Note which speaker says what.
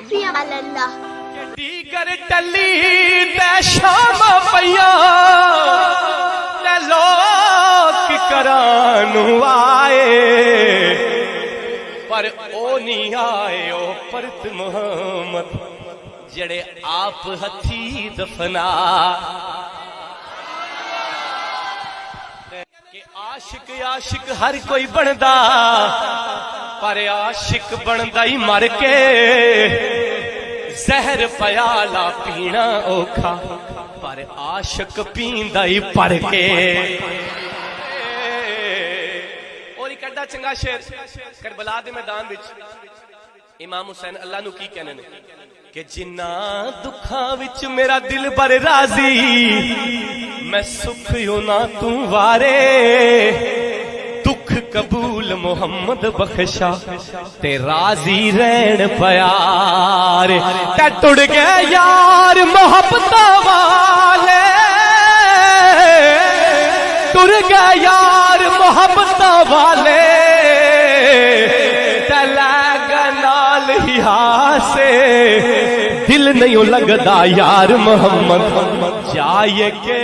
Speaker 1: فی امان اللہ۔
Speaker 2: دیگر ٹلی تے شام پیا تے لوگ کرانو آئے پر او نہیں آئے او پرت محمد جڑے آپ ہتھی دفنا کہ عاشق عاشق ہر کوئی بندا پر عاشق بندا ہی مر کے زہر پیالہ پینا اوکھا پر عاشق پیندا ہی پر کے۔ اور ایک ایڈا چنگا شعر کربلا دے میدان وچ امام حسین اللہ نو کی کہنے نے کہ جنہ دکھاں وچ میرا دل بر راضی میں سکھ یونا تو وارے دکھ قبول محمد بخشا تے راضی رہن پیار تے ٹڑ گئے یار محبت والے ٹر گئے یار محبت والے تے لے نال ہی ہاسے دل نہیں لگدا یار محمد جائے کے